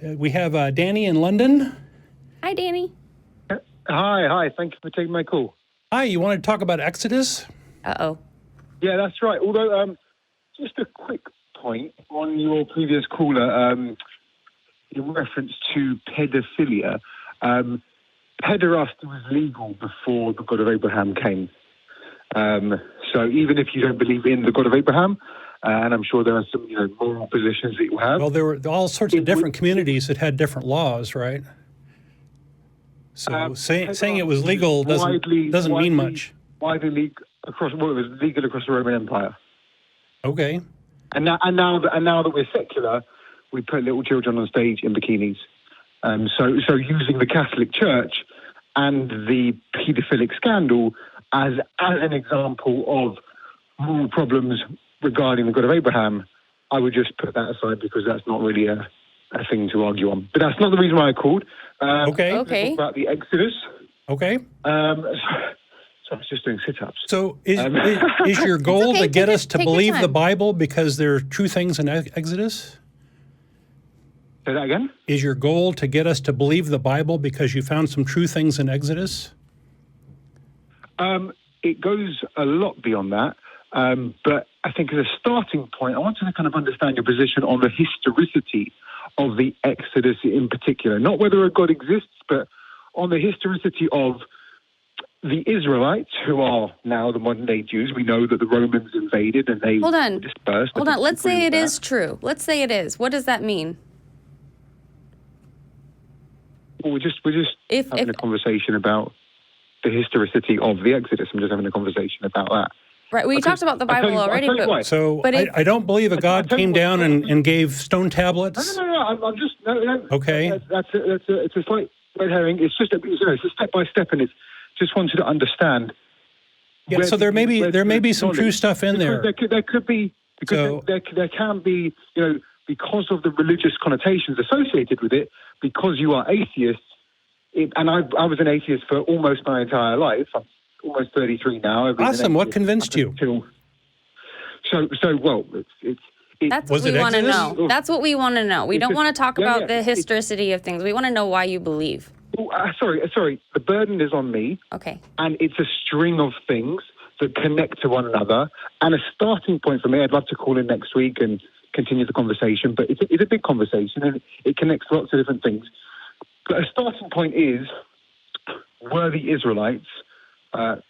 We have Danny in London. Hi, Danny. Hi. Thank you for taking my call. Hi, you want to talk about Exodus? Uh-oh. Yeah, that's right. Although, just a quick point on your previous caller, in reference to pedophilia. Pederasty was legal before the God of Abraham came. So even if you don't believe in the God of Abraham, and I'm sure there are some moral positions that you have. Well, there were all sorts of different communities that had different laws, right? So saying it was legal doesn't mean much. Widely legal across. Well, it was legal across the Roman Empire. Okay. And now that we're secular, we put little children on stage in bikinis. So using the Catholic Church and the paedophilic scandal as an example of moral problems regarding the God of Abraham, I would just put that aside because that's not really a thing to argue on. But that's not the reason why I called. Okay. Talk about the Exodus. Okay. So I was just doing sit-ups. So is your goal to get us to believe the Bible because there are true things in Exodus? Say that again? Is your goal to get us to believe the Bible because you found some true things in Exodus? It goes a lot beyond that. But I think as a starting point, I want to kind of understand your position on the historicity of the Exodus in particular. Not whether a God exists, but on the historicity of the Israelites, who are now the modern-day Jews. We know that the Romans invaded and they dispersed. Hold on. Let's say it is true. Let's say it is. What does that mean? Well, we're just having a conversation about the historicity of the Exodus. I'm just having a conversation about that. Right. We talked about the Bible already. I don't believe a God came down and gave stone tablets. No. I'm just no. Okay. It's a slight red herring. It's just it's a step by step, and it's just wanted to understand. Yeah. So there may be some true stuff in there. There could be because there can be because of the religious connotations associated with it. Because you are atheists, and I was an atheist for almost my entire life. I'm almost 33 now. Awesome. What convinced you? That's what we want to know. That's what we want to know. We don't want to talk about the historicity of things. We want to know why you believe. Sorry. The burden is on me. Okay. And it's a string of things that connect to one another. And a starting point for me, I'd love to call in next week and continue the conversation, but it's a big conversation and it connects lots of different things. But a starting point is, were the Israelites,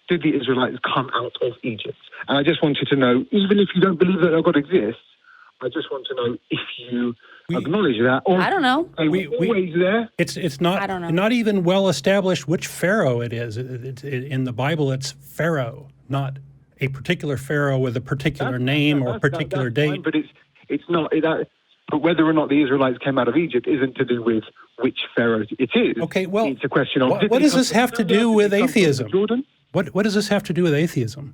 did the Israelites come out of Egypt? And I just wanted to know, even if you don't believe that God exists, I just want to know if you acknowledge that. Or I don't know. Always there. It's not. I don't know. Not even well established which Pharaoh it is. In the Bible, it's Pharaoh, not a particular Pharaoh with a particular name or a particular date. Fine, but it's not. But whether or not the Israelites came out of Egypt isn't to do with which Pharaoh it is. Okay, well, it's a question of what does this have to do with atheism? Jordan? What does this have to do with atheism?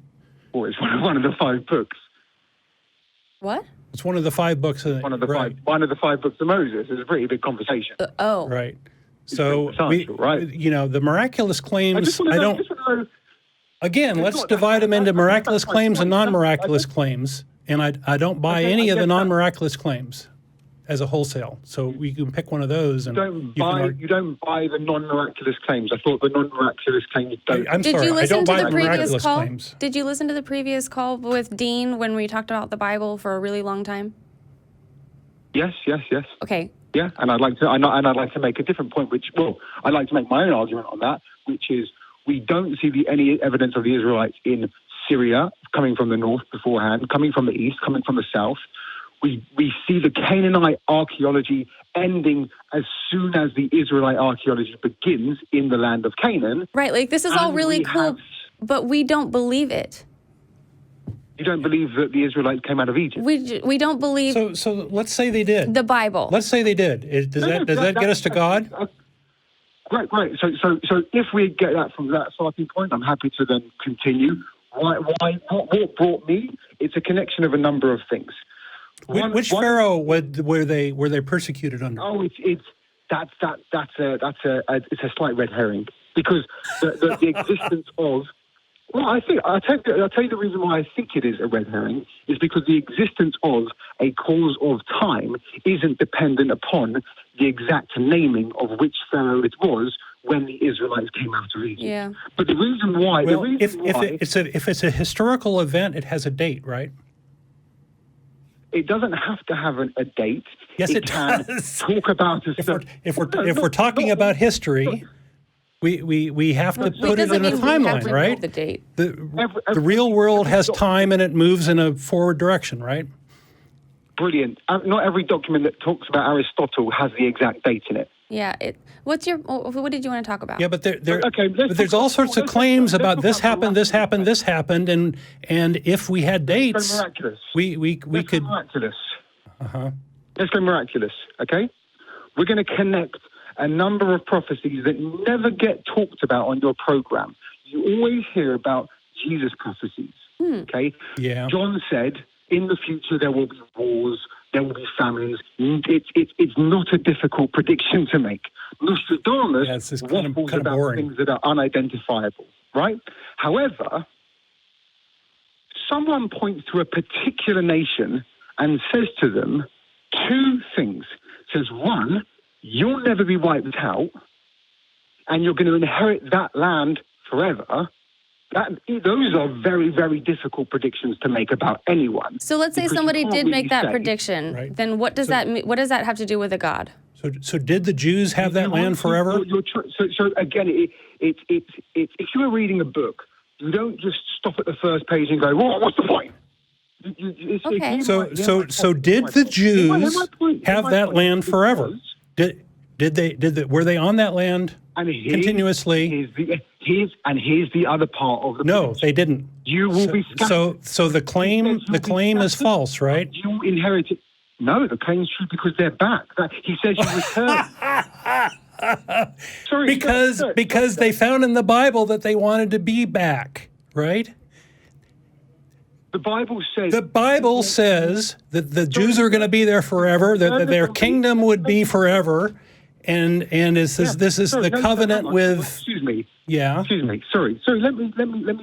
Well, it's one of the 5 books. What? It's one of the 5 books. One of the 5 books of Moses. It's a pretty big conversation. Right. So the miraculous claims. Again, let's divide them into miraculous claims and non-miraculous claims. And I don't buy any of the non-miraculous claims as a wholesale. So we can pick one of those. And you don't buy the non-miraculous claims. I thought the non-miraculous claims don't. I'm sorry, I don't buy the miraculous claims. Did you listen to the previous call with Dean when we talked about the Bible for a really long time? Yes. Okay. Yeah, and I'd like to make a different point. I'd like to make my own argument on that, which is we don't see any evidence of the Israelites in Syria, coming from the north beforehand, coming from the east, coming from the south. We see the Canaanite archaeology ending as soon as the Israelite archaeology begins in the land of Canaan. Right, this is all really cool, but we don't believe it. You don't believe that the Israelites came out of Egypt? We don't believe... So let's say they did. The Bible. Let's say they did. Does that get us to God? Great. So if we get that from that starting point, I'm happy to then continue. What brought me? It's a connection of a number of things. Which Pharaoh were they persecuted under? Oh, that's a slight red herring because the existence of Well, I'll tell you the reason why I think it is a red herring is because the existence of a cause of time isn't dependent upon the exact naming of which pharaoh it was when the Israelites came out of Egypt. Yeah. But the reason why... Well, if it's a historical event, it has a date, right? It doesn't have to have a date. Yes, it can does. Talk about if we're talking about history... We have to put it in a timeline, right? The date. The real world has time and it moves in a forward direction, right? Brilliant. Not every document that talks about Aristotle has the exact date in it. Yeah. What did you want to talk about? Yeah, but there's all sorts of claims about this happened, and if we had dates, we could. Miraculous. Let's go miraculous. Okay, we're going to connect a number of prophecies that never get talked about on your program. You always hear about Jesus prophecies, okay? Yeah. John said, in the future there will be wars, there will be famines. It's not a difficult prediction to make. Nostradamus waffles about boring. Things that are unidentifiable, right? However, someone points to a particular nation and says to them two things. Says, one, you'll never be wiped out, and you're going to inherit that land forever. Those are very, very difficult predictions to make about anyone. So let's say somebody did make that prediction. Right. Then what does that mean? What does that have to do with a God? So did the Jews have that land forever? So again, if you were reading a book, you don't just stop at the first page and go, "Well, what's the point?" Okay. So did the Jews have that land forever? Were they on that land continuously? Here's the other part of the No, they didn't. You will be scattered. So the claim is false, right? You inherit it. No, the claim is true because they're back. He says you return. Sorry, because they found in the Bible that they wanted to be back, right? The Bible says that the Jews are going to be there forever, that their kingdom would be forever, and this is the covenant with. Excuse me. Yeah. Excuse me. Sorry. Let me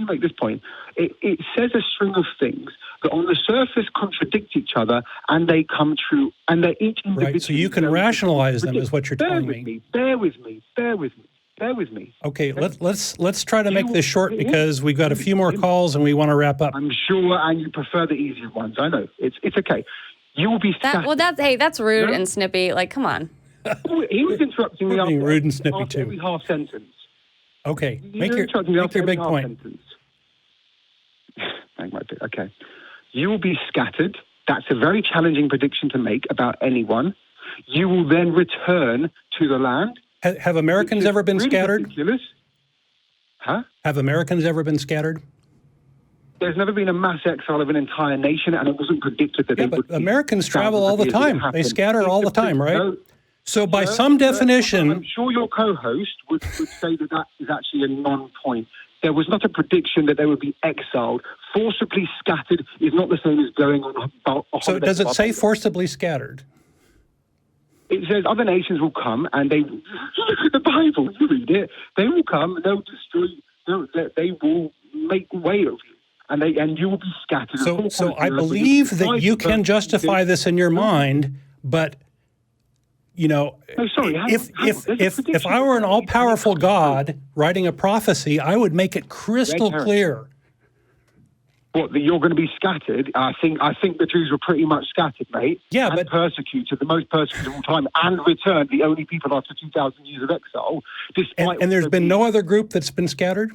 make this point. It says a string of things that on the surface contradict each other, and they come true, and they're each individual. Right. So you can rationalize them, is what you're telling me. Bear with me. Okay, let's try to make this short because we've got a few more calls and we want to wrap up. I'm sure, and you prefer the easier ones. I know. It's okay. You will be that's rude and snippy. Like, come on. He was interrupting me after rude and snippy too. Every half sentence. Okay, make your big point. Okay. You will be scattered. That's a very challenging prediction to make about anyone. You will then return to the land. Have Americans ever been scattered? Ridiculous. Huh? Have Americans ever been scattered? There's never been a mass exile of an entire nation, and it wasn't predicted that they would. But Americans travel all the time. They scatter all the time, right? No, so by some definition... I'm sure your co-host would say that is actually a non-point. There was not a prediction that they would be exiled. Forcibly scattered is not the same as going on a So does it say forcibly scattered? It says other nations will come and they look at the Bible, you read it. They will come and they'll destroy. They will make way of you, and you will be scattered. So I believe that you can justify this in your mind, but you know, if I were an all-powerful God writing a prophecy, I would make it crystal clear. What, that you're going to be scattered? I think the Jews were pretty much scattered, mate. Yeah, and persecuted, the most persecuted of all time, and returned, the only people after 2,000 years of exile. And there's been no other group that's been scattered?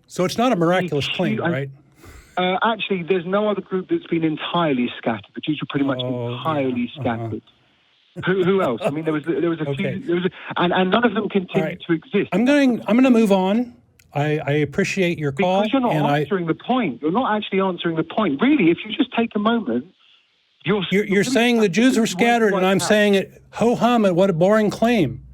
So it's not a miraculous claim, right? Actually, there's no other group that's been entirely scattered. The Jews were pretty much entirely scattered. Who else? I mean, there was a few, and none of them continue to exist. I'm going to move on. I appreciate your call. Because you're not answering the point. You're not actually answering the point. Really, if you just take a moment, you're saying the Jews were scattered, and I'm saying it ho-hum, what a boring claim.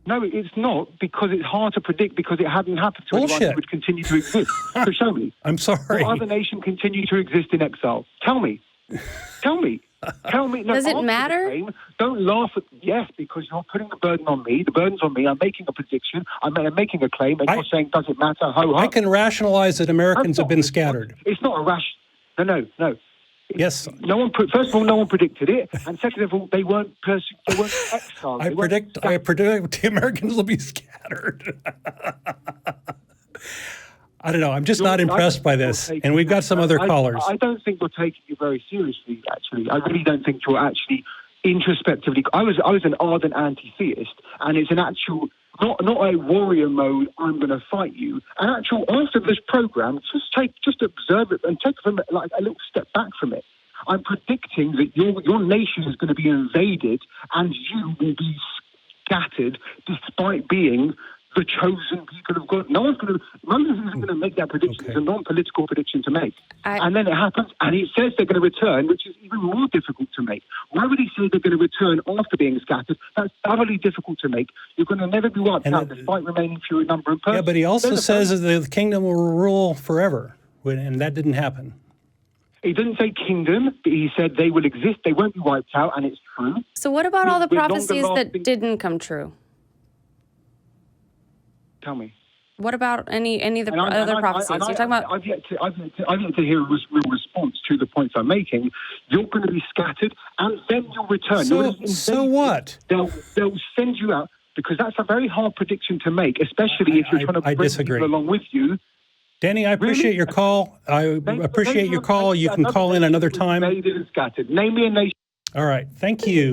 No, it's not, because it's hard to predict, because it hadn't happened to anyone who would continue to exist. So show me. I'm sorry. What other nation continue to exist in exile? Tell me. Tell me. No, does it answer the matter? claim. Don't laugh at. Yes, because you're putting the burden on me. The burden's on me. I'm making a prediction. I'm making a claim, and you're saying, does it matter? Ho, ho. I can rationalize that Americans have been scattered. It's not a rash. No. Yes. First of all, no one predicted it, and second of all, they weren't exiled. I predict the Americans will be scattered. I don't know. I'm just not impressed by this. And we've got some other callers. I don't think we're taking you very seriously, actually. I really don't think you're actually introspectively. I was an ardent anti-theist, and it's an actual, not a warrior mode, I'm going to fight you. An actual, after this program, just observe it and take from it like a little step back from it. I'm predicting that your nation is going to be invaded and you will be scattered despite being the chosen people of God. Moses isn't going to make that prediction. Okay. It's a non-political prediction to make. And then it happens, and he says they're going to return, which is even more difficult to make. Why would he say they're going to return after being scattered? That's thoroughly difficult to make. You're going to never be wiped out despite remaining few in number and person. Yeah, but he also says that the kingdom will rule forever, and that didn't happen. He didn't say kingdom, but he said they will exist, they won't be wiped out, and it's true. So what about all the prophecies that didn't come true? Tell me. What about any of the other prophecies? You're talking about. I've yet to hear a real response to the points I'm making. You're going to be scattered, and then you'll return. So what? They'll send you out, because that's a very hard prediction to make, especially if you're trying to bring people along with you. Danny, I appreciate your call. I appreciate your call. You can call in another time. Name me a nation. All right. Thank you.